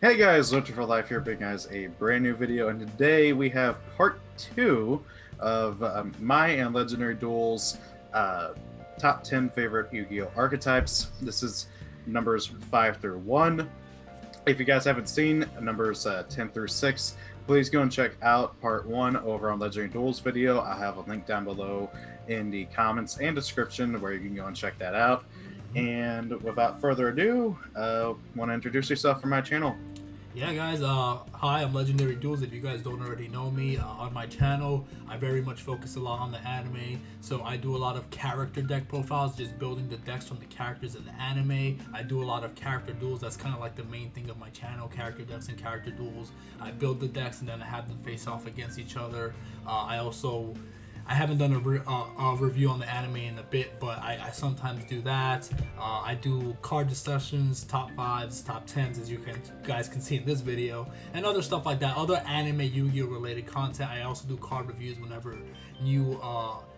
Hey guys, Winter for Life here, bringing guys a brand new video, and today we have part 2 of my and Legendary Duels top 10 favorite Yu-Gi-Oh archetypes. This is numbers 5 through 1. If you guys haven't seen numbers 10 through 6, please go and check out part 1 over on Legendary Duels video. I have a link down below in the comments and description where you can go and check that out. And without further ado, want to introduce yourself for my channel? Yeah, guys, hi, I'm Legendary Duels. If you guys don't already know me, on my channel, I very much focus a lot on the anime. So I do a lot of character deck profiles, just building the decks from the characters in the anime. I do a lot of character duels. That's kind of like the main thing of my channel, character decks and character duels. I build the decks and then I have them face off against each other. I haven't done a review on the anime in a bit, but I sometimes do that. I do card discussions, top 5s, top 10s, as you guys can see in this video, and other stuff like that. Other anime Yu-Gi-Oh related content. I also do card reviews whenever new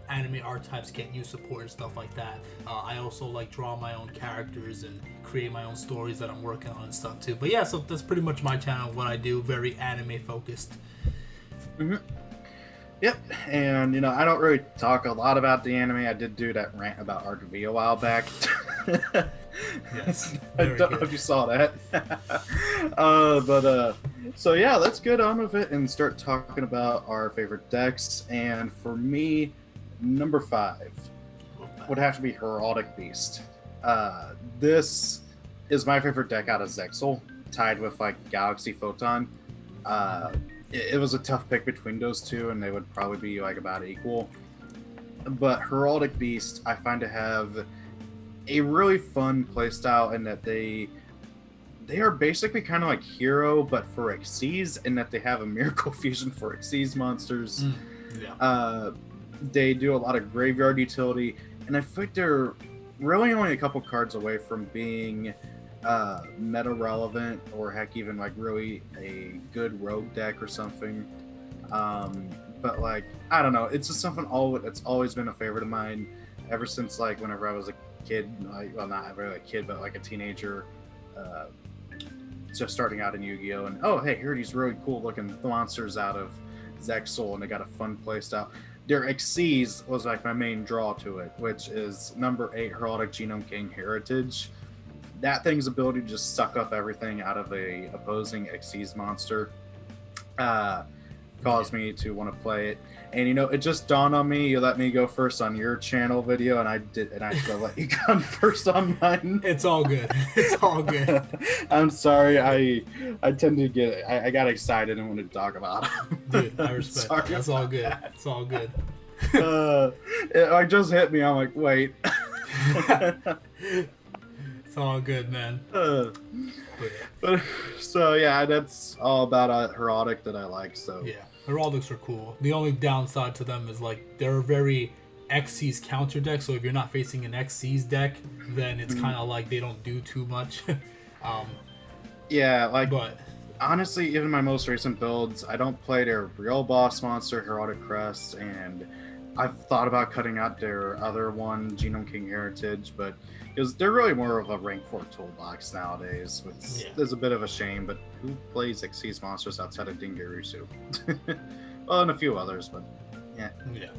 anime archetypes get new support and stuff like that. I also like draw my own characters and create my own stories that I'm working on and stuff too. But yeah, so that's pretty much my channel, what I do, very anime focused. Yep, and you know, I don't really talk a lot about the anime. I did do that rant about Arc V a while back. Yes, I don't know if you saw that. So yeah, let's get on with it and start talking about our favorite decks. And for me, number 5 would have to be Herotic Beast. This is my favorite deck out of Zexal, tied with like Galaxy Photon. It was a tough pick between those two, and they would probably be like about equal. But Herotic Beast, I find to have a really fun playstyle in that they are basically kind of like Hero, but for Xyz, in that they have a Miracle Fusion for Xyz monsters. They do a lot of graveyard utility, and I think they're really only a couple cards away from being meta relevant, or heck, even like really a good rogue deck or something. But like, I don't know, it's just something that's always been a favorite of mine ever since like whenever I was a kid. Well, not really a kid, but like a teenager, just starting out in Yu-Gi-Oh! And oh hey, here are these really cool looking monsters out of Zexal, and they got a fun playstyle. Their Xyz was like my main draw to it, which is number 8 Heraldic Genome King Heritage. That thing's ability to just suck up everything out of a opposing Xyz monster caused me to want to play it. And you know, it just dawned on me, you let me go first on your channel video, and I should have let you go first on mine. It's all good. It's all good. I'm sorry, I tend to get, I got excited and wanted to talk about it. Dude, I respect it. That's all good. That. It's all good. It just hit me, I'm like, wait. It's all good, man. So yeah, that's all about Herotic that I like. So yeah, Heraldics are cool. The only downside to them is like they're a very Xyz counter deck. So if you're not facing an Xyz deck, then it's kind of like they don't do too much. Yeah, like, but honestly, even my most recent builds, I don't play their real boss monster, Herotic Crest, and I've thought about cutting out their other one, Genome King Heritage, but because they're really more of a rank 4 toolbox nowadays, which is a bit of a shame. But who plays Xyz monsters outside of Dingarusu? Well, and a few others, but yeah. Yeah.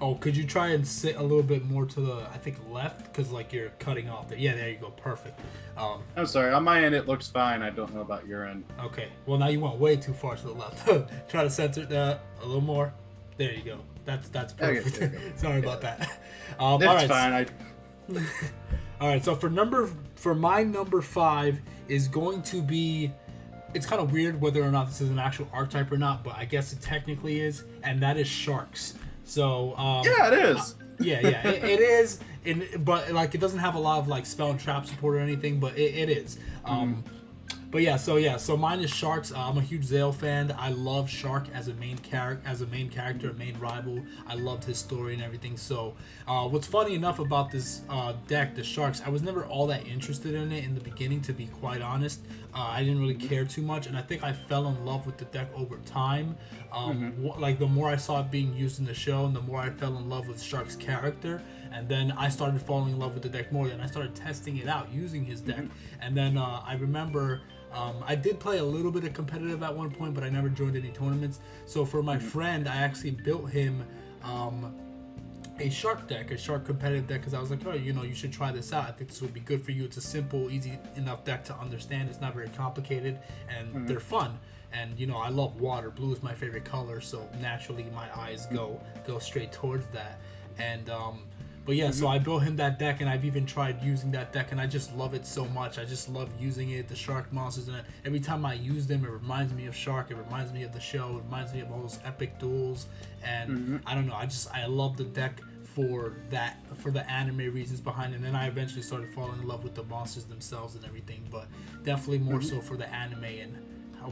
Oh, could you try and sit a little bit more to the, I think, left? Because like you're cutting off there. Yeah, there you go. Perfect. I'm sorry. On my end, it looks fine. I don't know about your end. Okay. Well, now you went way too far to the left. Try to center that a little more. There you go. That's perfect. Okay. Sorry about that. That's all right. fine. All right. So for my number 5 is going to be. It's kind of weird whether or not this is an actual archetype or not, but I guess it technically is, and that is Sharks. So yeah, it is. It is. But like it doesn't have a lot of like spell and trap support or anything, but it is. But yeah, so mine is Sharks. I'm a huge Zale fan. I love Shark as a main character, a main rival. I loved his story and everything. So what's funny enough about this deck, the Sharks, I was never all that interested in it in the beginning, to be quite honest. I didn't really care too much, and I think I fell in love with the deck over time. Like the more I saw it being used in the show, and the more I fell in love with Shark's character. And then I started falling in love with the deck more. Then I started testing it out using his deck. And then I remember I did play a little bit of competitive at one point, but I never joined any tournaments. So for my friend, I actually built him a shark deck, a shark competitive deck, because I was like, oh, you know, you should try this out. I think this would be good for you. It's a simple, easy enough deck to understand. It's not very complicated, and they're fun. And you know, I love water. Blue is my favorite color, so naturally my eyes go straight towards that. And but yeah, so I built him that deck, and I've even tried using that deck, and I just love it so much. I just love using it, the shark monsters, and every time I use them, it reminds me of Shark. It reminds me of the show. It reminds me of all those epic duels. And I don't know, I love the deck for that, for the anime reasons behind it. And then I eventually started falling in love with the monsters themselves and everything, but definitely more so for the anime and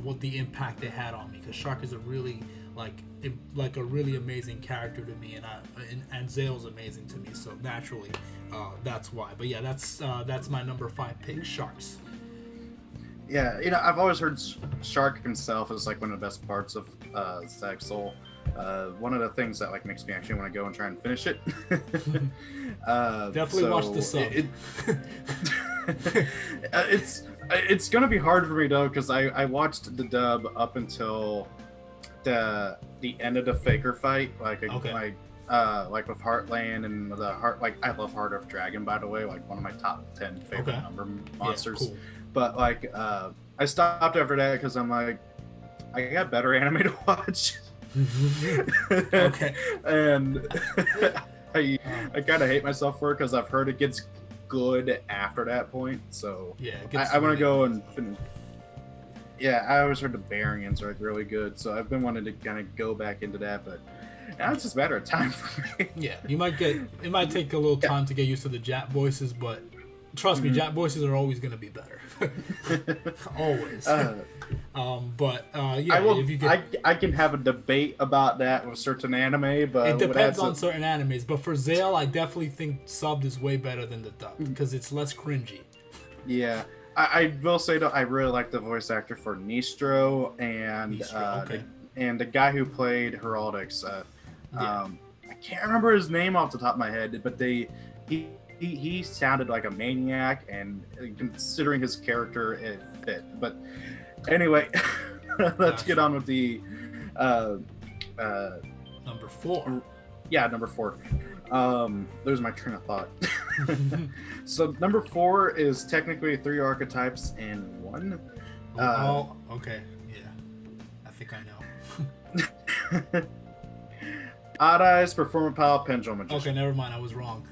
what the impact they had on me, because Shark is a really like a really amazing character to me, and Zale's amazing to me, so naturally that's why. But yeah, that's my number 5 pick, Sharks. Yeah, you know, I've always heard Shark himself is like one of the best parts of Zag Soul. One of the things that like makes me actually want to go and try and finish it. Definitely watch the sub. It's gonna be hard for me though, because I watched the dub up until the end of the Faker fight, like with Heartland and the Heart. Like, I love Heart of Dragon, by the way, like one of my top 10 favorite number monsters. Yeah, cool. But like I stopped after that because I'm like, I got better anime to watch. Okay. And I kind of hate myself for it because I've heard it gets good after that point. So yeah, I want to go and finish. Yeah, I always heard the Barians are like really good, so I've been wanting to kind of go back into that, but now it's just a matter of time for me. Yeah, it might take a little time to get used to the Jap voices, but trust me, Jap voices are always going to be better. Always. I can have a debate about that with certain anime, but it depends on certain animes. But for Zale, I definitely think subbed is way better than the dubbed because it's less cringy. Yeah. I will say though, I really like the voice actor for Nistro and the guy who played Heraldics. I can't remember his name off the top of my head, but he sounded like a maniac, and considering his character, it fit. But anyway, let's get on with the number 4. Yeah, number 4. There's my train of thought. So number 4 is technically 3 archetypes in 1. Okay, yeah, I think I know. Odd Eyes, Performer Pal, Pendulum Magician. Okay, never mind, I was wrong.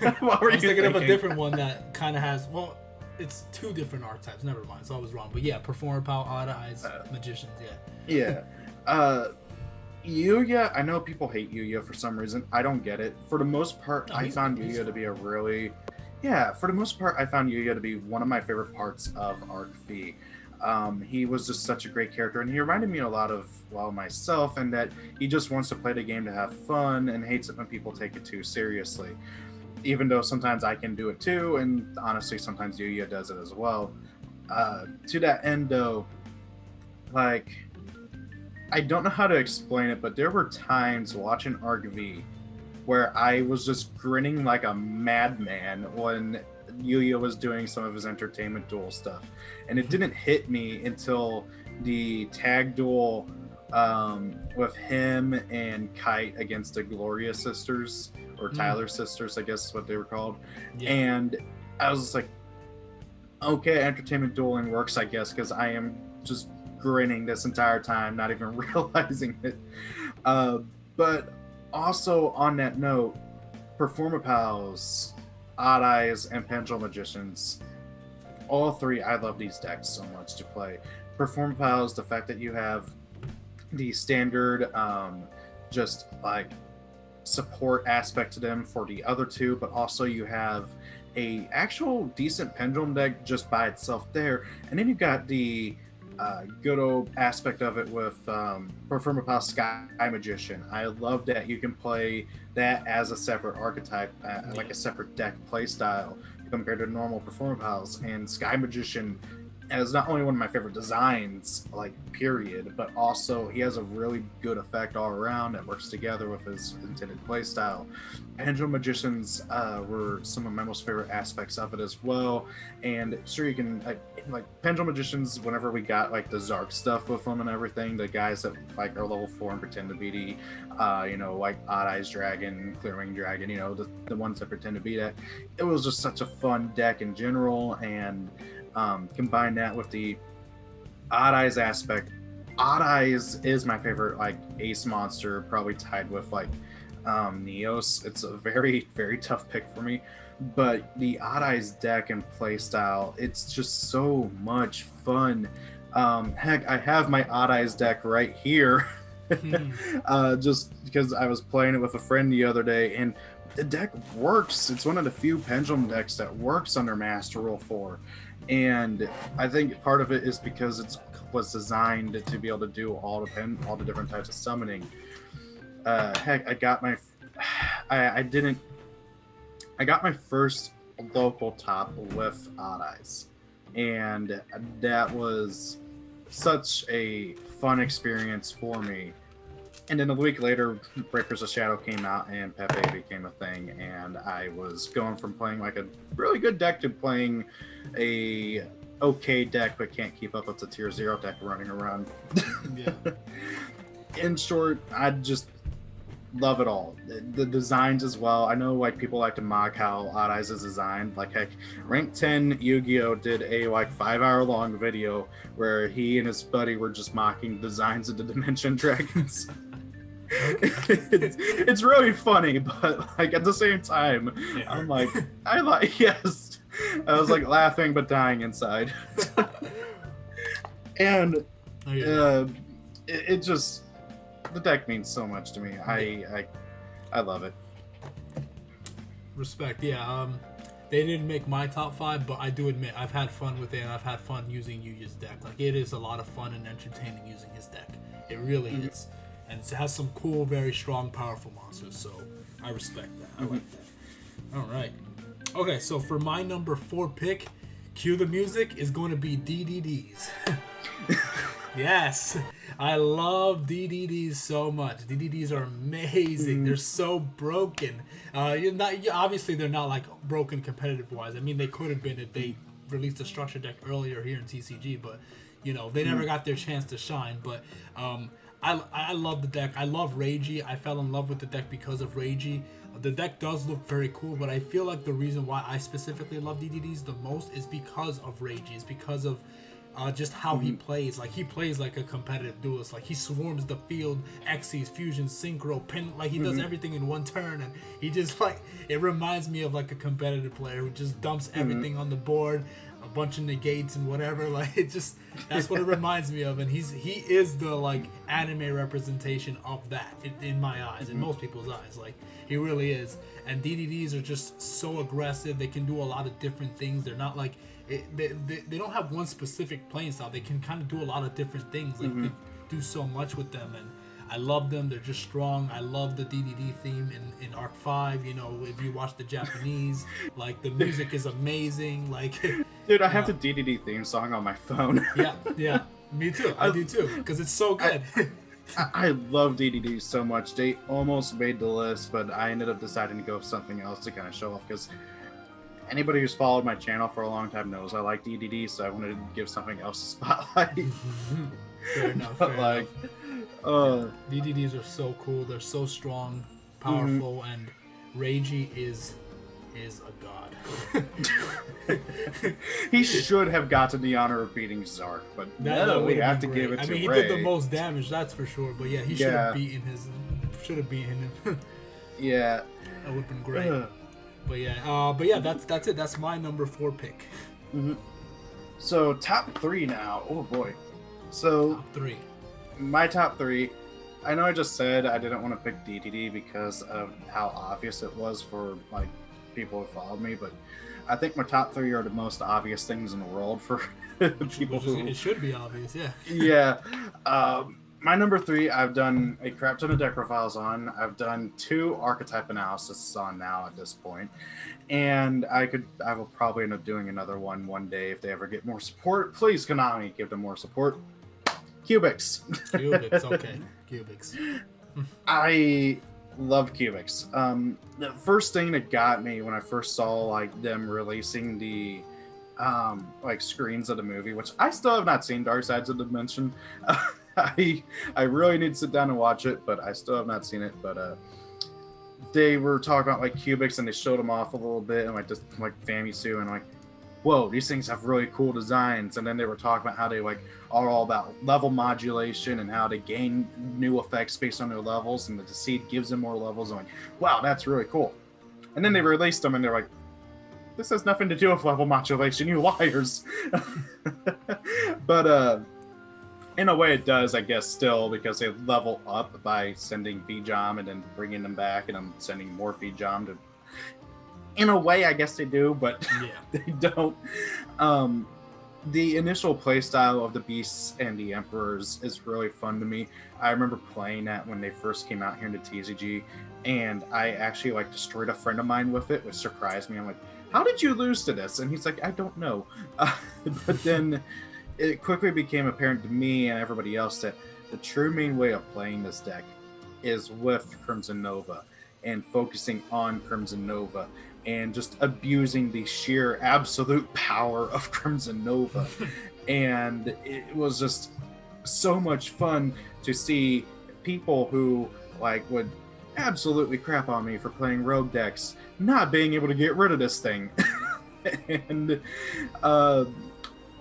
What were I was you thinking of a thinking? different one that kind of has, well, it's 2 different archetypes. Never mind, so I was wrong. But yeah, Performer Pal, Odd Eyes, Magicians. Yeah. Yuya, I know people hate Yuya for some reason. I don't get it. For the most part, I found Yuya to be one of my favorite parts of Arc V. He was just such a great character, and he reminded me a lot of, well, myself, and that he just wants to play the game to have fun and hates it when people take it too seriously. Even though sometimes I can do it too, and honestly, sometimes Yuya does it as well. To that end, though, like, I don't know how to explain it, but there were times watching Arc V where I was just grinning like a madman when Yuya was doing some of his entertainment duel stuff. And it didn't hit me until the tag duel with him and Kite against the Gloria sisters, or Tyler sisters, I guess is what they were called. Yeah. And I was just like, okay, entertainment dueling works, I guess, because I am just grinning this entire time, not even realizing it. But also on that note, Performer Pals, Odd Eyes, and Pendulum Magicians, all 3, I love these decks so much to play. Performer Pals, the fact that you have the standard just like support aspect to them for the other 2, but also you have a actual decent pendulum deck just by itself there, and then you got the good old aspect of it with Performer Pal Sky Magician. I love that you can play that as a separate archetype, like a separate deck play style compared to normal Performer Pals. And Sky Magician as not only one of my favorite designs, like period, but also he has a really good effect all around that works together with his intended playstyle. Pendulum Magicians were some of my most favorite aspects of it as well. And sure, you can like Pendulum Magicians. Whenever we got like the Zark stuff with them and everything, the guys that like are level 4 and pretend to be the, you know, like Odd Eyes Dragon, Clearwing Dragon, you know, the ones that pretend to be that. It was just such a fun deck in general, and combine that with the Odd Eyes aspect. Odd Eyes is my favorite like ace monster, probably tied with like Neos. It's a very, very tough pick for me, but the Odd Eyes deck and playstyle, it's just so much fun. Heck, I have my Odd Eyes deck right here. Just because I was playing it with a friend the other day, and the deck works. It's one of the few Pendulum decks that works under Master Rule 4. And I think part of it is because it was designed to be able to do all the different types of summoning. Heck, I got my first local top with Odd Eyes, and that was such a fun experience for me. And then a week later, Breakers of Shadow came out and Pepe became a thing, and I was going from playing like a really good deck to playing a okay deck but can't keep up with the tier 0 deck running around. Yeah. In short, I just love it all. The designs as well. I know like people like to mock how Odd Eyes is designed. Like heck, Rank 10 Yu-Gi-Oh did a like 5-hour long video where he and his buddy were just mocking designs of the Dimension Dragons. It's really funny, but like at the same time, I'm like, yes. I was like laughing but dying inside. And it just, the deck means so much to me. I love it. Respect. Yeah. They didn't make my top 5, but I do admit I've had fun with it, and I've had fun using Yuya's deck. Like, it is a lot of fun and entertaining using his deck. It really is. And it has some cool, very strong, powerful monsters, so I respect that. I like that. Alright. Okay, so for my number 4 pick, cue the music, is going to be DDDs. Yes! I love DDDs so much. DDDs are amazing. They're so broken. Obviously, they're not like broken competitive-wise. I mean, they could have been if they released a structure deck earlier here in TCG, but you know, they never got their chance to shine. But I love the deck. I love Reiji. I fell in love with the deck because of Reiji. The deck does look very cool, but I feel like the reason why I specifically love DDDs the most is because of Reiji. It's because of just how he plays. Like, he plays like a competitive duelist. Like, he swarms the field, Xyz, fusion, synchro, pin. Like, he does everything in one turn, and he just, like, it reminds me of like a competitive player who just dumps everything on the board, a bunch of negates and whatever. Like, it just, that's what it reminds me of. And he is the like anime representation of that in my eyes, in most people's eyes. Like, he really is. And DDDs are just so aggressive. They can do a lot of different things. They're not like, they don't have one specific playing style. They can kind of do a lot of different things. Like, you can do so much with them, and I love them. They're just strong. I love the DDD theme in Arc 5. You know, if you watch the Japanese, like, the music is amazing. Like, dude, I have the DDD theme song on my phone. yeah, me too. I do too, because it's so good. I love DDD so much. They almost made the list, but I ended up deciding to go with something else to kind of show off, because anybody who's followed my channel for a long time knows I like DDD, so I wanted to give something else a spotlight. Fair enough. DDDs are so cool. They're so strong, powerful, and Reiji is a god. He should have gotten the honor of beating Zark, but no, we have to give it to Ray. I mean, he did the most damage, that's for sure. But yeah, he should have beaten him. Yeah, that would have been great. But yeah, that's it. That's my number 4 pick. So top 3 now. Oh boy. So top 3. My top 3. I know I just said I didn't want to pick DDD because of how obvious it was for like people who followed me, but I think my top 3 are the most obvious things in the world for people who. It should be obvious, yeah. Yeah. My number 3, I've done a crap ton of deck profiles on. I've done 2 archetype analysis on now at this point, and I will probably end up doing another one day if they ever get more support. Please, Konami, give them more support. Cubics. Cubics, okay. Cubics. I love Cubics. The first thing that got me when I first saw like them releasing the like screens of the movie, which I still have not seen, Dark Sides of the Dimension. I really need to sit down and watch it, but I still have not seen it. But they were talking about like Cubics, and they showed them off a little bit, and like just like Famitsu, and like, whoa, these things have really cool designs. And then they were talking about how they like are all about level modulation and how they gain new effects based on their levels, and the seed gives them more levels. I'm like, wow, that's really cool. And then they released them, and they're like, this has nothing to do with level modulation, you liars. But in a way it does, I guess, still, because they level up by sending Feed-Jom and then bringing them back, and I'm sending more Feed-Jom to... In a way, I guess they do, but yeah. They don't. The initial playstyle of the Beasts and the Emperors is really fun to me. I remember playing that when they first came out here in the TCG, and I actually like destroyed a friend of mine with it, which surprised me. I'm like, how did you lose to this? And he's like, I don't know. But then it quickly became apparent to me and everybody else that the true main way of playing this deck is with Crimson Nova and focusing on Crimson Nova and just abusing the sheer absolute power of Crimson Nova. And it was just so much fun to see people who like would absolutely crap on me for playing rogue decks not being able to get rid of this thing. And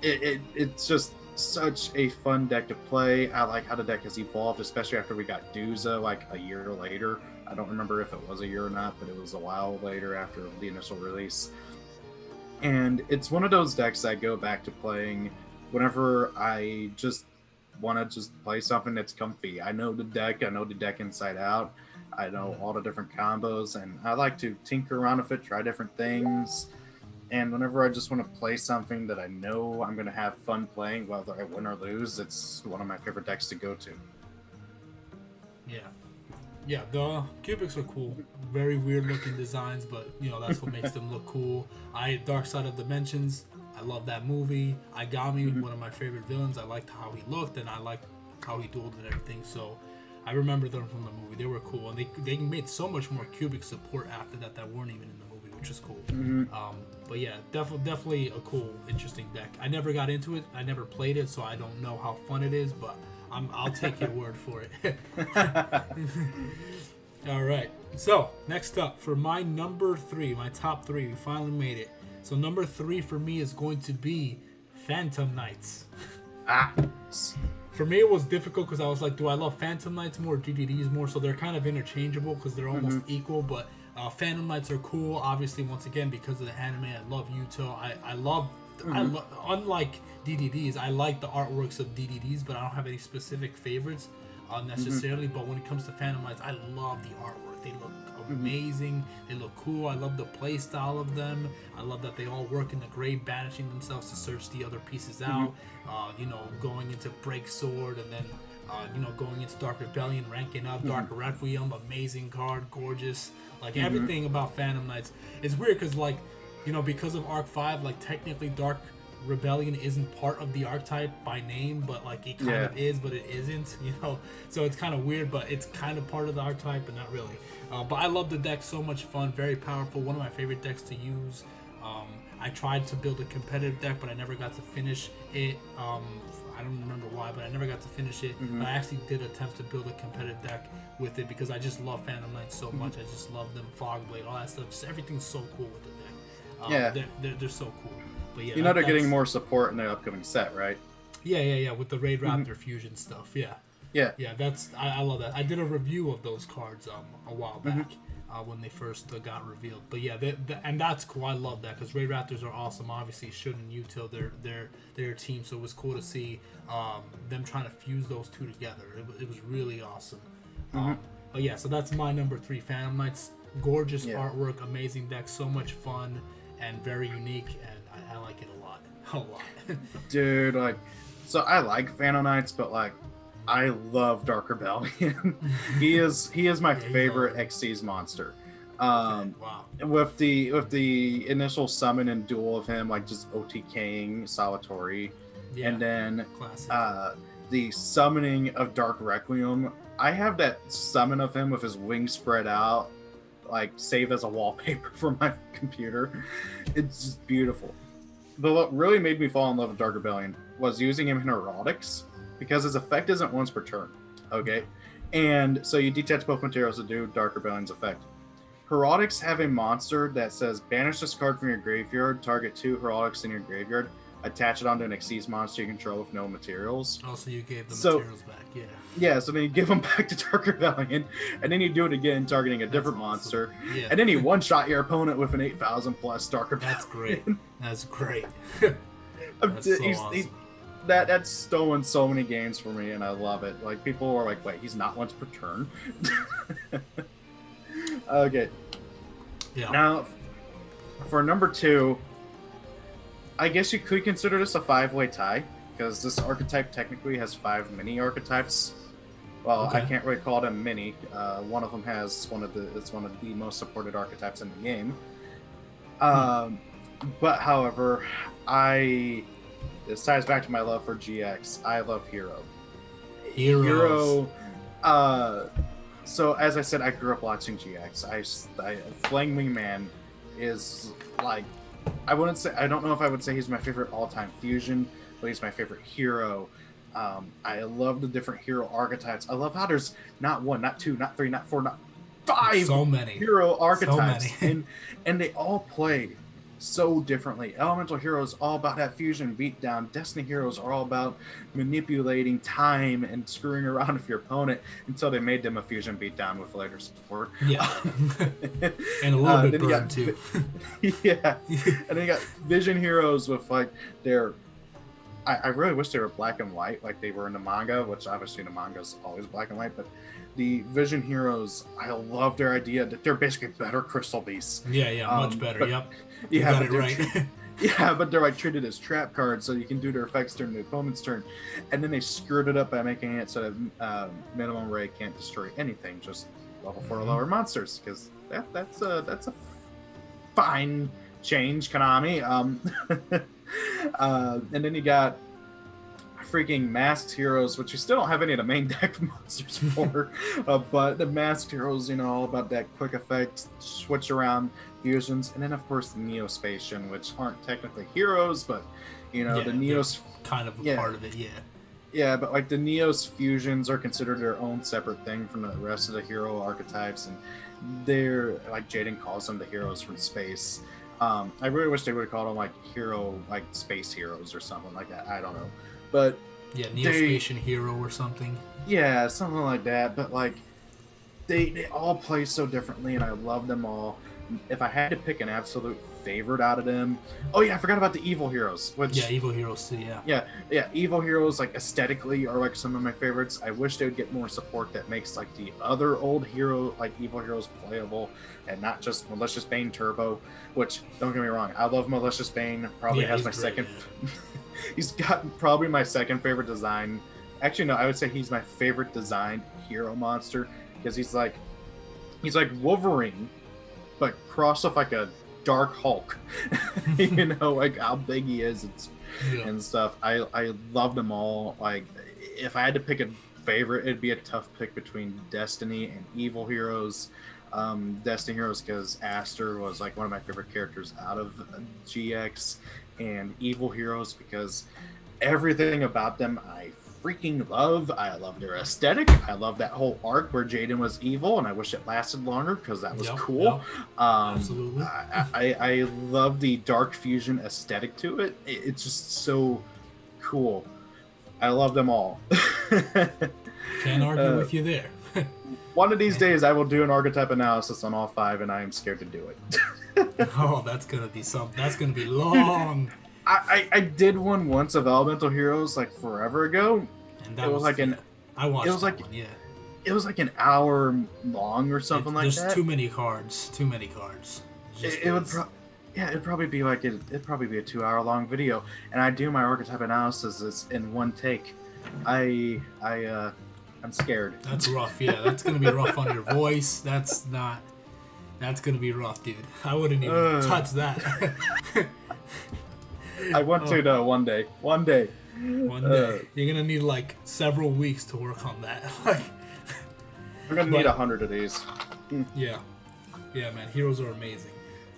it's just such a fun deck to play. I like how the deck has evolved, especially after we got Duza like a year later. I don't remember if it was a year or not, but it was a while later after the initial release. And it's one of those decks I go back to playing whenever I just want to just play something that's comfy. I know the deck inside out. I know all the different combos, and I like to tinker around with it, try different things. And whenever I just want to play something that I know I'm going to have fun playing, whether I win or lose, it's one of my favorite decks to go to. Yeah. Yeah, the Cubics are cool. Very weird looking designs, but you know, that's what makes them look cool. Dark Side of Dimensions, I love that movie. Ygopro, one of my favorite villains. I liked how he looked, and I liked how he dueled and everything. So I remember them from the movie. They were cool, and they made so much more Cubic support after that weren't even in the movie, which is cool. But yeah, definitely a cool, interesting deck. I never got into it. I never played it, so I don't know how fun it is, but I'll take your word for it. All right. So next up, for my number 3, my top 3, we finally made it. So number 3 for me is going to be Phantom Knights. For me, it was difficult because I was like, do I love Phantom Knights more or DDDs more? So they're kind of interchangeable because they're almost equal, but Phantom Knights are cool. Obviously, once again, because of the anime, I love Yuto. I love, unlike DDDs, I like the artworks of DDDs, but I don't have any specific favorites necessarily. But when it comes to Phantom Knights, I love the artwork. They look amazing. They look cool. I love the play style of them. I love that they all work in the grave, banishing themselves to search the other pieces out. Going into Break Sword, and then going into Dark Rebellion, ranking up. Dark Requiem, amazing card, gorgeous. Like everything about Phantom Knights. It's weird because because of Arc 5, like technically Dark Rebellion isn't part of the archetype by name, but like it kind of is, but it isn't, so it's kind of weird, but it's kind of part of the archetype, but not really. But I love the deck, so much fun, very powerful, one of my favorite decks to use. I tried to build a competitive deck, but I never got to finish it. I don't remember why, but I never got to finish it. But I actually did attempt to build a competitive deck with it because I just love Phantom Knights so much. I just love them, Fogblade, all that stuff. Just everything's so cool with the deck. They're so cool. But yeah, they're getting more support in the upcoming set, right? Yeah, with the Raid Raptor fusion stuff. Yeah. That's I love that. I did a review of those cards a while back when they first got revealed. But yeah, and that's cool. I love that because Raid Raptors are awesome. Obviously, Shun and Yuto, their team. So it was cool to see them trying to fuse those two together. It was really awesome. But yeah, so that's my number 3, Phantom Knights. Gorgeous artwork, amazing deck, so much fun and very unique, and I like it a lot. Dude, so I like Phantom Knights, but I love Dark Rebellion. he is my Yeah, you favorite know. Xyz monster. Okay, wow. With the initial summon and duel of him, like just OTKing Salvatore, Yeah, and then classic. the summoning of Dark Requiem. I have that summon of him with his wings spread out, like saved as a wallpaper for my computer. It's just beautiful. But what really made me fall in love with Dark Rebellion was using him in Herotics, because his effect isn't once per turn. Okay? And so you detach both materials to do Dark Rebellion's effect. Herotics have a monster that says banish this card from your graveyard, target 2 Herotics in your graveyard, attach it onto an Xyz monster you control with no materials. Also, you gave the So- materials back, yeah. Yeah, so then you give them back to Dark Rebellion, and then you do it again, targeting a different That's monster, awesome. Yeah. and then you one-shot your opponent with an 8,000 plus Dark Rebellion. That's great. That's great. I'm- That's so he's- awesome. That's stolen so many games for me, and I love it. Like, people are like, wait, he's not once per turn? Okay. Yeah. Now, for number 2, I guess you could consider this a 5-way tie, because this archetype technically has 5 mini archetypes. Well, I Okay. can't really call them mini. One of them has it's one of the most supported archetypes in the game. But however, this ties back to my love for GX. I love Hero. Heroes. So as I said, I grew up watching GX. Flang Wingman is like, I don't know if I would say he's my favorite all-time fusion, but he's my favorite hero. I love the different hero archetypes. I love how there's not 1, not 2, not 3, not 4, not 5 So many. hero archetypes, So many. and they all play so differently. Elemental Heroes all about that fusion beatdown. Destiny Heroes are all about manipulating time and screwing around with your opponent until they made them a fusion beatdown with later support. Yeah. And a little bit then you burned got- too. Yeah, and then you got Vision Heroes with like their. I really wish they were black and white like they were in the manga, which obviously the manga's always black and white, but the Vision Heroes, I love their idea that they're basically better Crystal Beasts. Yeah, much better. but- Yep. Yeah, You got but it they're right. Yeah, but they're like treated as trap cards, so you can do their effects during the opponent's turn. And then they screwed it up by making it so that minimum ray can't destroy anything, just level 4 or lower monsters, because that's a fine change, Konami. And then you got freaking Masked Heroes, which you still don't have any of the main deck monsters for, but the Masked Heroes, all about that quick effect, switch around fusions, and then of course the Neospatian, which aren't technically heroes, but the Neos, kind of a Yeah. part of it, yeah. yeah, but like the Neos fusions are considered their own separate thing from the rest of the hero archetypes, and they're like Jaden calls them the heroes from space. I really wish they would have called them like space heroes or something like that. I don't know. But Yeah, Neospatian Hero or something. yeah, something like that. But like, they all play so differently, and I love them all. If I had to pick an absolute favorite out of them, oh yeah, I forgot about the Evil Heroes. Which Yeah, Evil Heroes too, yeah. yeah, Evil Heroes like aesthetically are like some of my favorites. I wish they would get more support that makes like the other old hero like Evil Heroes playable, and not just Malicious Bane Turbo. Which, don't get me wrong, I love Malicious Bane. Probably Yeah, has he's my great, second. yeah. He's got probably my second favorite design. Actually, no, I would say he's my favorite designed hero monster, because he's like Wolverine, but crossed with like a Dark Hulk. Like how big he is and stuff. I love them all. Like, if I had to pick a favorite, it'd be a tough pick between Destiny and Evil Heroes. Destiny Heroes because Aster was like one of my favorite characters out of GX, and Evil Heroes because everything about them I freaking love. I love their aesthetic. I love that whole arc where Jaden was evil, and I wish it lasted longer because that was cool. Yep. Absolutely. I love the dark fusion aesthetic to it. It's just so cool. I love them all. Can't argue with you there. One of these days I will do an archetype analysis on all 5, and I am scared to do it. Oh, that's gonna be something. That's gonna be long. I did one once of Elemental Heroes like forever ago. And that It was like I watched it was that like- one, yeah. It was like an hour long or something like There's that. too many cards. Too many cards. Just It would is. it'd probably be like it'd probably be a 2-hour long video, and I do my archetype analysis in one take. I'm scared. That's rough. Yeah, that's gonna be rough on your voice. That's gonna be rough, dude. I wouldn't even touch that. I want to though one day. One day. You're gonna need like several weeks to work on that. Like, I'm gonna need 100 of these. Yeah, man. Heroes are amazing.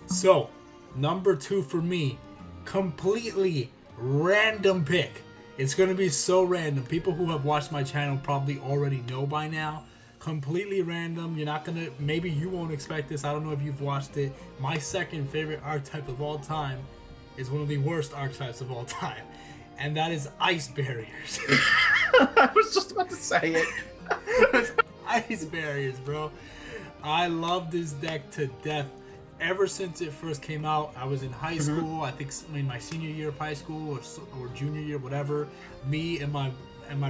So, number 2 for me, completely random pick. It's gonna be so random. People who have watched my channel probably already know by now. Completely random. You're not gonna. Maybe you won't expect this. I don't know if you've watched it. My second favorite archetype of all time is one of the worst archetypes of all time, and that is ice barriers. I was just about to say it. Ice barriers, bro. I love this deck to death. Ever since it first came out, I was in high school. I think in my senior year of high school or junior year, whatever. Me and my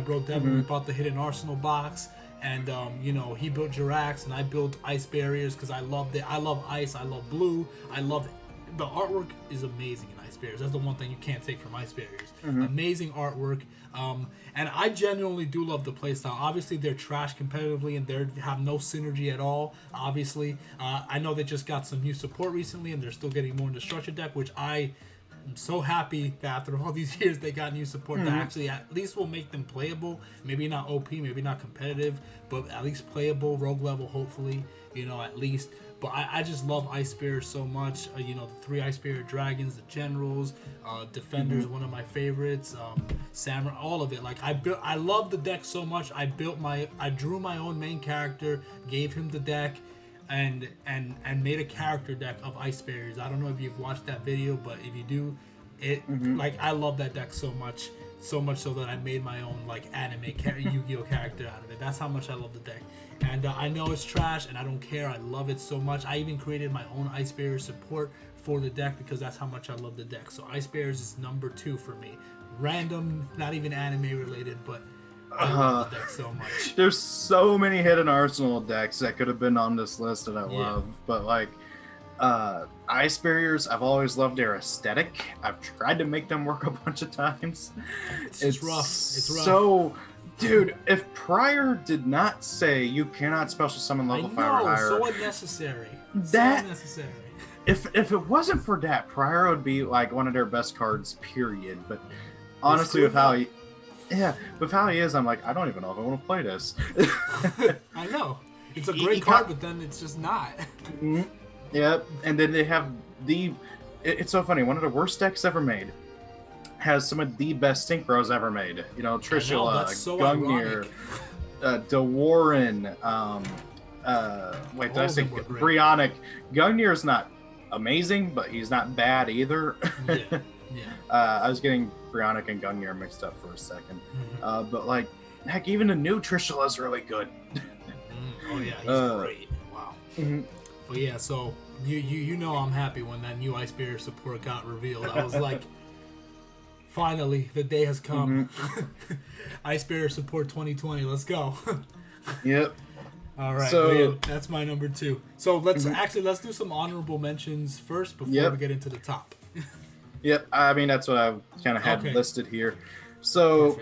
bro Devin, we bought the Hidden Arsenal box, and you know, he built Jirax and I built ice barriers because I loved it. I love ice. I love blue. I love it. The artwork is amazing in ice barriers. That's the one thing you can't take from ice barriers. Amazing artwork. And I genuinely do love the playstyle. Obviously, they're trash competitively and they have no synergy at all. Obviously, I know they just got some new support recently and they're still getting more into structure deck, which I am so happy that after all these years they got new support that actually at least will make them playable. Maybe not OP, maybe not competitive, but at least playable, rogue level, hopefully, you know, at least. But I just love Ice Bears so much. You know, the 3 Ice Bear dragons, the generals, defenders, one of my favorites, samurai, all of it. Like I love the deck so much. I drew my own main character, gave him the deck, and made a character deck of Ice Bears. I don't know if you've watched that video, but if you do, like I love that deck so much. So much so that I made my own like anime Yu-Gi-Oh character out of it. That's how much I love the deck. And I know it's trash and I don't care. I love it so much. I even created my own Ice Barrier support for the deck because that's how much I love the deck. So Ice Bears is number 2 for me. Random, not even anime related, but I love the deck so much. There's so many Hidden Arsenal decks that could have been on this list that I love, but like Ice Barriers, I've always loved their aesthetic. I've tried to make them work a bunch of times. It's rough. It's rough. So, dude, if Prior did not say you cannot special summon level 5 or higher, so unnecessary. That, so unnecessary. If it wasn't for that, Prior would be like one of their best cards, period. But honestly, with how he is, I'm like, I don't even know if I want to play this. I know. It's a great card, but then it's just not. Yep, and then they have it's so funny, one of the worst decks ever made has some of the best synchros ever made. You know, Trishula, Gungnir, DeWarren, wait, did I say Brionic? Gungnir's not amazing, but he's not bad either. Yeah. I was getting Brionic and Gungnir mixed up for a second. But like, heck, even the new Trishula's really good. Oh yeah, he's great. Wow. But yeah, so you know I'm happy when that new Ice Barrier support got revealed. I was like, finally, the day has come. Ice Barrier support 2020, let's go. Yep. All right, so yeah, that's my number 2. So let's do some honorable mentions first before we get into the top. Yep, I mean that's what I kind of had listed here. So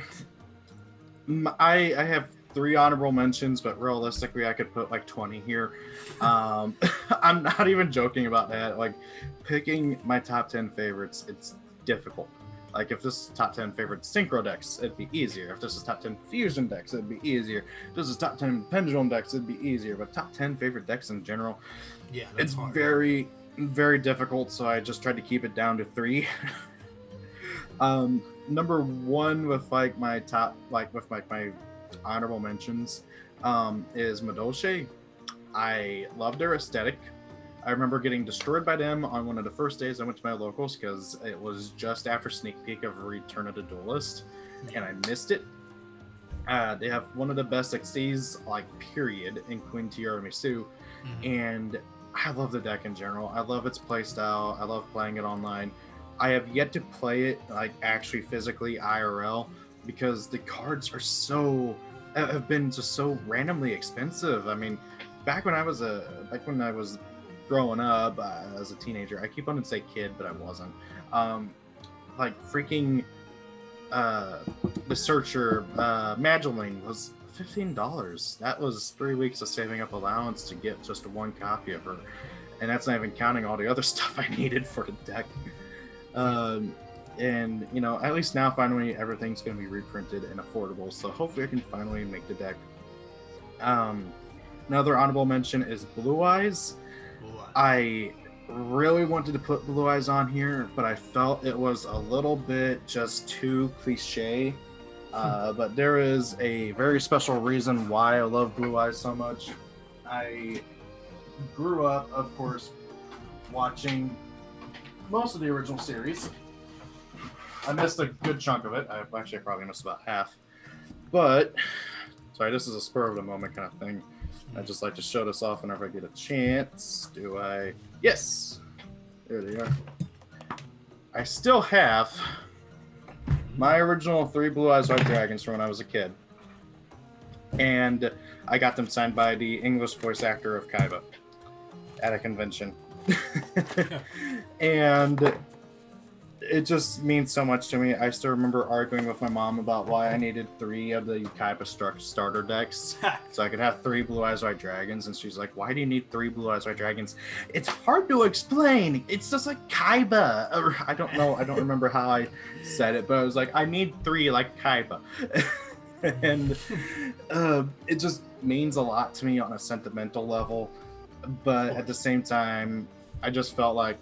I have 3 honorable mentions, but realistically I could put like 20 here. I'm not even joking about that. Like, picking my top 10 favorites, it's difficult. Like, if this is top 10 favorite synchro decks, it'd be easier. If this is top 10 fusion decks, it'd be easier. If this is top 10 pendulum decks, it'd be easier. But top 10 favorite decks in general, it's hard, very, very difficult. So I just tried to keep it down to 3. Number 1 with like my top, like with like my honorable mentions, is Madolche. I love their aesthetic. I remember getting destroyed by them on one of the first days I went to my locals because it was just after sneak peek of Return of the Duelist, and I missed it. They have one of the best XCs, like, period, in Queen Tiara Misu, and I love the deck in general. I love its playstyle. I love playing it online. I have yet to play it, like, actually physically IRL, because the cards are have been just so randomly expensive. I mean, back when I was growing up as a teenager, I keep wanting to say kid, but I wasn't. Like, freaking the Searcher Mageling was $15. That was 3 weeks of saving up allowance to get just one copy of her, and that's not even counting all the other stuff I needed for the deck. And you know, at least now finally everything's going to be reprinted and affordable, so hopefully I can finally make the deck. Another honorable mention is Blue Eyes. I really wanted to put Blue Eyes on here, but I felt it was a little bit just too cliche. But there is a very special reason why I love Blue Eyes so much. I grew up, of course, watching most of the original series. I missed a good chunk of it. I probably missed about half. But, sorry, this is a spur of the moment kind of thing. I just like to show this off whenever I get a chance. Do I? Yes! There they are. I still have my original 3 Blue Eyes White Dragons from when I was a kid. And I got them signed by the English voice actor of Kaiba at a convention. And it just means so much to me. I still remember arguing with my mom about why I needed 3 of the Kaiba starter decks so I could have 3 Blue Eyes White Dragons, and she's like, why do you need 3 Blue Eyes White Dragons? It's hard to explain. It's just like Kaiba. Or, I don't know. I don't remember how I said it, but I was like, I need 3 like Kaiba. And it just means a lot to me on a sentimental level, but at the same time, I just felt like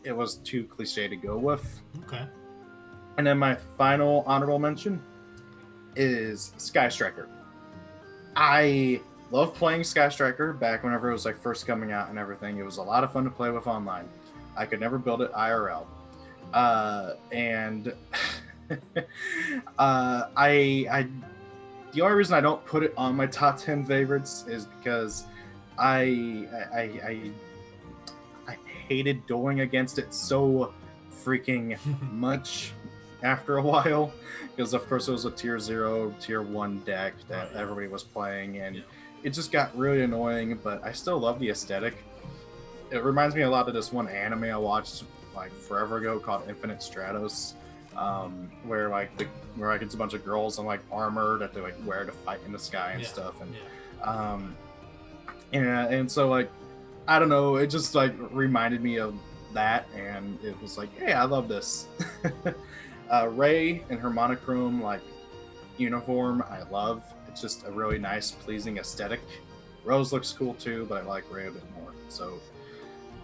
it was too cliche to go with. Okay. And then my final honorable mention is Sky Striker. I love playing Sky Striker back whenever it was like first coming out and everything. It was a lot of fun to play with online. I could never build it IRL. And I the only reason I don't put it on my top 10 favorites is because I hated going against it so freaking much after a while, because of course it was a tier 0, tier 1 deck that everybody was playing, and it just got really annoying, but I still love the aesthetic. It reminds me a lot of this one anime I watched like forever ago called Infinite Stratos, where it's a bunch of girls in like armor that they like wear to fight in the sky and stuff, and and so like, I don't know, it just like reminded me of that, and it was like, hey, I love this. Ray in her monochrome like uniform, I love. It's just a really nice, pleasing aesthetic. Rose looks cool too, but I like Ray a bit more. So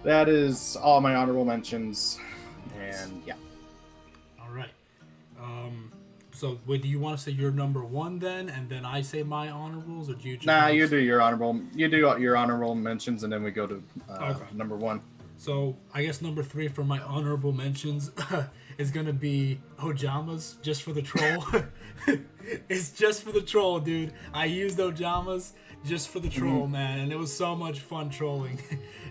that is all my honorable mentions, and yeah. All right. So, wait, do you want to say your number 1 then, and then I say my honorables, or do you? You do your honorable mentions, and then we go to number 1. So, I guess number 3 for my honorable mentions is gonna be Ojamas, just for the troll. It's just for the troll, dude. I used Ojamas just for the troll, man, and it was so much fun trolling.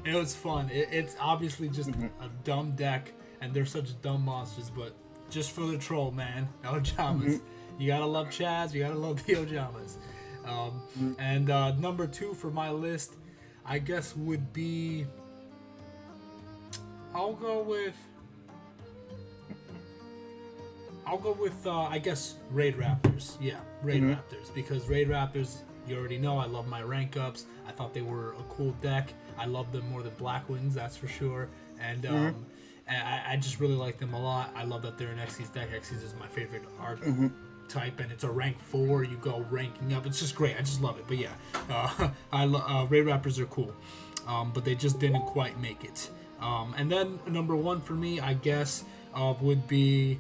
It was fun. It's obviously just a dumb deck, and they're such dumb monsters, but just for the troll, man. Ojamas. You gotta love Chaz. You gotta love the Ojamas. And number 2 for my list, I guess would be. I'll go with I guess Raid Raptors. Yeah, Raid Raptors, because Raid Raptors, you already know I love my rank ups. I thought they were a cool deck. I love them more than Black Wings, that's for sure. And I just really like them a lot. I love that they're an Xyz deck. Xyz is my favorite archetype, and it's a rank 4. You go ranking up. It's just great. I just love it. But yeah, Raid Raptors are cool, but they just didn't quite make it. And then number 1 for me, I guess, would be.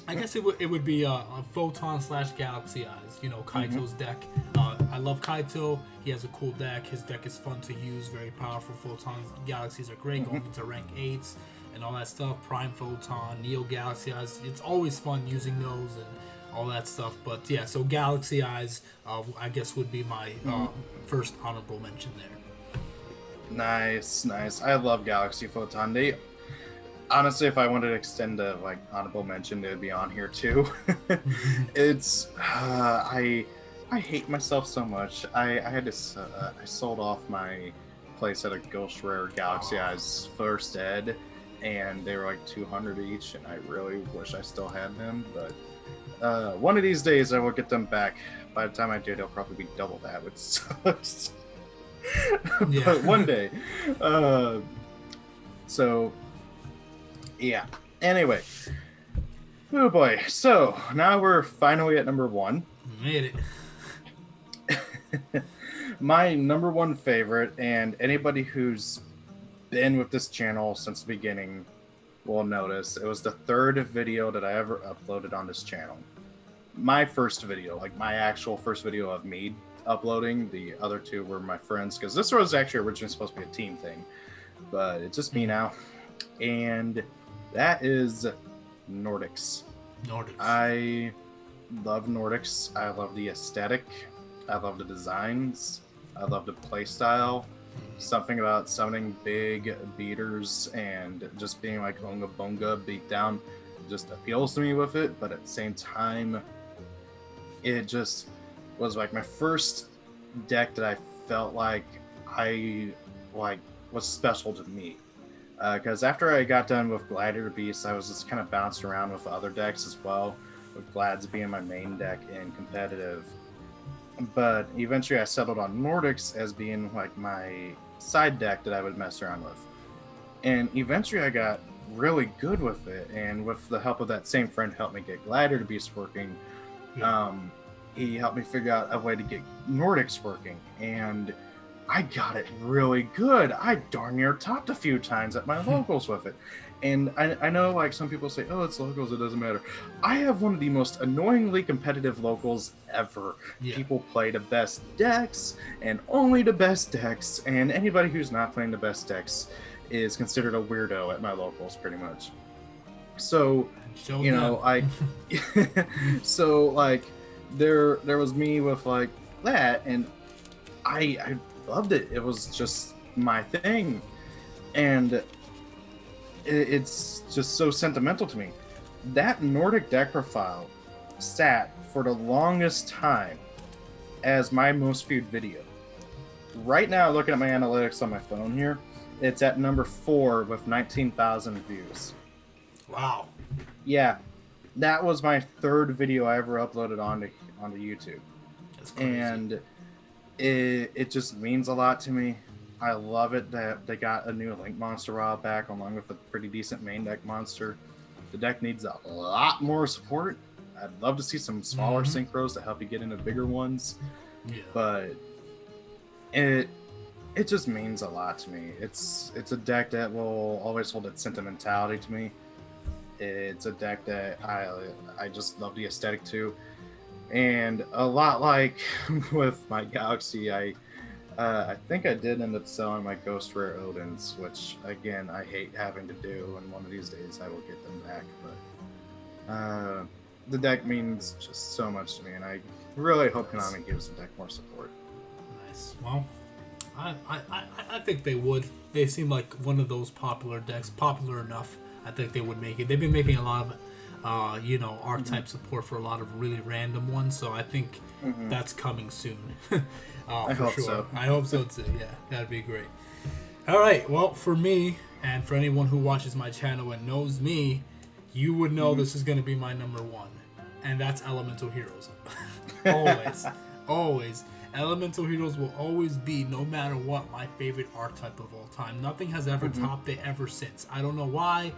I guess it would be a Photon / Galaxy Eyes. You know, Kaito's deck. I love Kaito. He has a cool deck. His deck is fun to use. Very powerful. Photons, Galaxies are great. Going into rank 8s and all that stuff. Prime Photon, Neo Galaxy Eyes. It's always fun using those and all that stuff. But yeah, so Galaxy Eyes, I guess, would be my first honorable mention there. Nice. I love Galaxy Photon. They honestly, if I wanted to extend a like honorable mention, they'd be on here too. It's I hate myself so much. I had to I sold off my place at a Ghost Rare Galaxy Eyes first ed, and they were like 200 each, and I really wish I still had them, but one of these days I will get them back. By the time I do, they'll probably be double that, which sucks. Yeah. But one day. So, yeah. Anyway. Oh boy. So, now we're finally at number 1. We made it. My number 1 favorite, and anybody who's been with this channel since the beginning will notice, it was the 3rd video that I ever uploaded on this channel. My first video, like my actual first video of me uploading. The other 2 were my friends, because this was actually originally supposed to be a team thing, but it's just me now. And that is Nordics. I love Nordics. I love the aesthetic. I love the designs. I love the play style. Something about summoning big beaters and just being like Onga Bonga beat down just appeals to me with it, but at the same time, it just was like my first deck that I felt like was special to me. Because after I got done with Herotic Beast, I was just kind of bouncing around with other decks as well, with Glad's being my main deck in competitive. But eventually I settled on Nordics as being like my side deck that I would mess around with. And eventually I got really good with it, and with the help of that same friend who helped me get Herotic Beast working, he helped me figure out a way to get Nordics working, and I got it really good. I darn near topped a few times at my locals with it. And I know like some people say, oh, it's locals, it doesn't matter. I have one of the most annoyingly competitive locals ever. Yeah. People play the best decks and only the best decks, and anybody who's not playing the best decks is considered a weirdo at my locals, pretty much. So, you know, so like there was me with like that, and I loved it. It was just my thing, and it's just so sentimental to me. That Nordic deck profile sat for the longest time as my most viewed video. Right now, looking at my analytics on my phone here, it's at number 4 with 19,000 views. Wow. Yeah, that was my 3rd video I ever uploaded onto YouTube. That's crazy. And it just means a lot to me. I love it that they got a new Link monster a while back, along with a pretty decent main deck monster. The deck needs a lot more support. I'd love to see some smaller synchros to help you get into bigger ones. Yeah. But it just means a lot to me. It's a deck that will always hold its sentimentality to me. It's a deck that I just love the aesthetic too. And a lot like with my Galaxy, I think I did end up selling my Ghost Rare Odins, which again I hate having to do, and one of these days I will get them back. But the deck means just so much to me, and I really hope Konami gives the deck more support. Nice. Well, I think they would. They seem like one of those popular decks, popular enough. I think they would make it. They've been making a lot of, archetype support for a lot of really random ones, so I think that's coming soon. I hope so. I hope so too. Yeah, that'd be great. All right. Well, for me, and for anyone who watches my channel and knows me, you would know this is going to be my number 1, and that's Elemental Heroes. Always. Elemental Heroes will always be, no matter what, my favorite archetype of all time. Nothing has ever topped it ever since. I don't know why.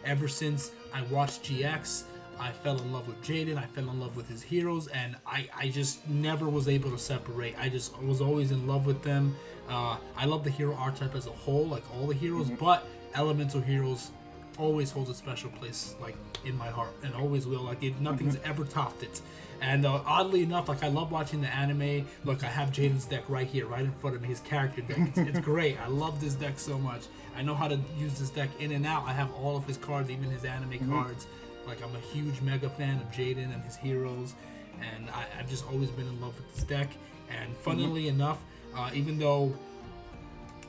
Ever since I watched GX, I fell in love with Jaden. I fell in love with his heroes, and I just never was able to separate. I just was always in love with them. I love the hero archetype as a whole, like all the heroes, but Elemental Heroes always holds a special place, like in my heart, and always will. Like nothing's ever topped it. And oddly enough, like I love watching the anime. Look, I have Jaden's deck right here, right in front of me, his character deck. It's great. I love this deck so much. I know how to use this deck in and out. I have all of his cards, even his anime cards. Like I'm a huge mega fan of Jaden and his heroes, and I've just always been in love with this deck. And funnily enough, even though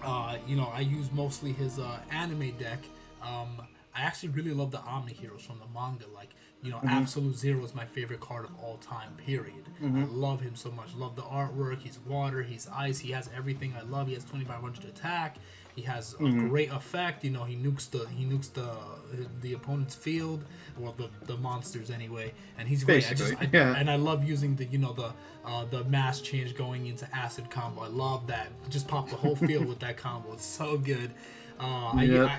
I use mostly his anime deck, I actually really love the Omni heroes from the manga. Like You know, Absolute Zero is my favorite card of all time, period. I love him so much. Love the artwork. He's water, he's ice, he has everything I love. He has 2500 attack. He has a great effect. You know, he nukes the opponent's field, well, the monsters anyway. And he's great. And I love using the mass change going into acid combo. I love that. Just pop the whole field with that combo. It's so good. I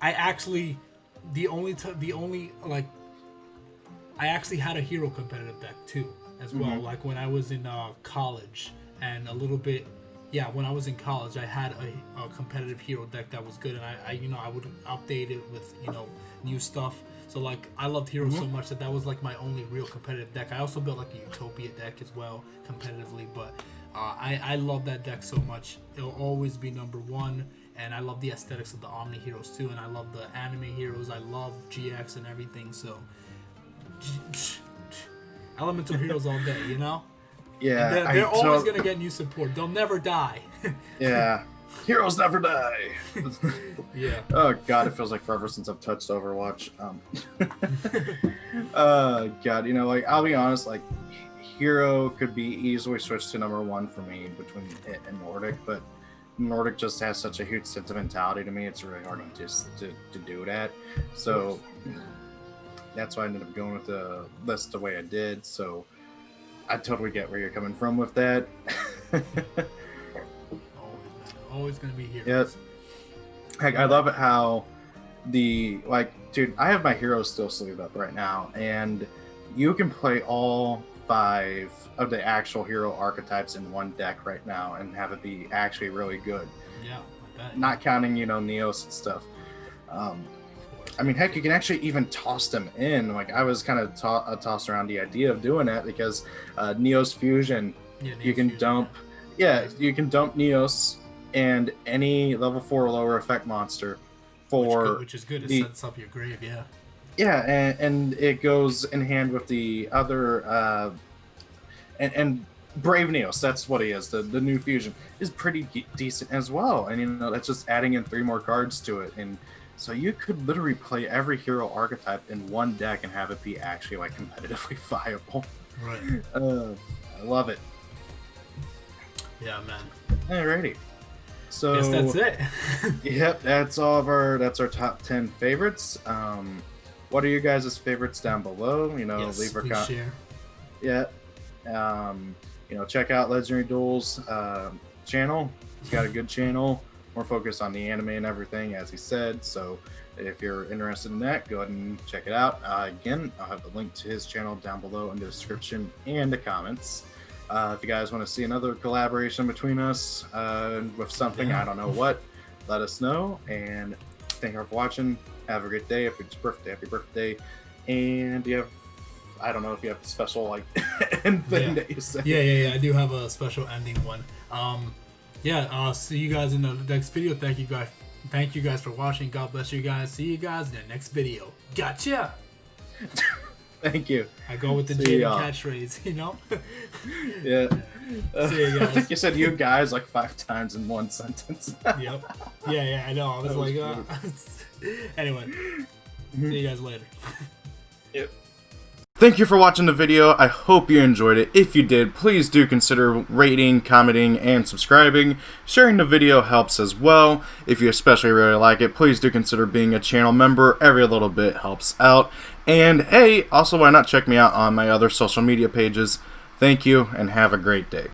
actually I actually had a hero competitive deck too, as well. Like when I was in college, and a little bit, when I was in college, I had a competitive hero deck that was good, and I would update it with new stuff. So like I loved heroes so much that was like my only real competitive deck. I also built like a Utopia deck as well competitively, but I love that deck so much. It'll always be number one. And I love the aesthetics of the Omni heroes too, and I love the anime heroes. I love GX and everything. So elemental heroes all day, you know? Yeah, they're always gonna get new support. They'll never die. Yeah, heroes never die. Yeah. Oh god, it feels like forever since I've touched Overwatch. God, like I'll be honest, like hero could be easily switched to number one for me between it and Nordic, but Nordic just has such a huge sentimentality to me. It's really hard to do that. So that's why I ended up going with the list the way I did. So I totally get where you're coming from with that. Always gonna be here. Yes. Heck, I love it how dude, I have my heroes still sleeved up right now, and you can play all 5 of the actual hero archetypes in one deck right now and have it be actually really good. Yeah, like that. Not counting, Neos and stuff. I mean, heck, you can actually even toss them in. Like, I was kind of tossed around the idea of doing that because Neos Fusion, you can dump... you can dump Neos and any level 4 or lower effect monster for... Which is good. It sets up your grave, yeah. Yeah, and it goes in hand with the other... And Brave Neos, that's what he is. The new fusion is pretty decent as well. And, that's just adding in 3 more cards to it. And so you could literally play every hero archetype in one deck and have it be actually, like, competitively viable. Right. I love it. Yeah, man. Alrighty. So guess that's it. Yep, that's our top 10 favorites. What are your guys' favorites down below? Leave a comment. Share. Yeah. Check out LegendaryDuels channel. He's got a good channel, more focused on the anime and everything, as he said. So if you're interested in that, go ahead and check it out. Again, I'll have the link to his channel down below in the description and the comments. If you guys want to see another collaboration between us with something, I don't know what, let us know. And thank you for watching. Have a great day. If it's birthday, happy birthday. And I don't know if you have a special end thing that you say. Yeah. I do have a special ending one. See you guys in the next video. Thank you guys for watching. God bless you guys. See you guys in the next video. Gotcha. Thank you. I go with the Jaden catchphrase, Yeah. See you guys. I think you said "you guys" like 5 times in one sentence. Yep. Yeah, I know. I was like, anyway. See you guys later. Yep. Thank you for watching the video. I hope you enjoyed it. If you did, please do consider rating, commenting, and subscribing. Sharing the video helps as well. If you especially really like it, please do consider being a channel member. Every little bit helps out. And hey, also why not check me out on my other social media pages. Thank you, and have a great day.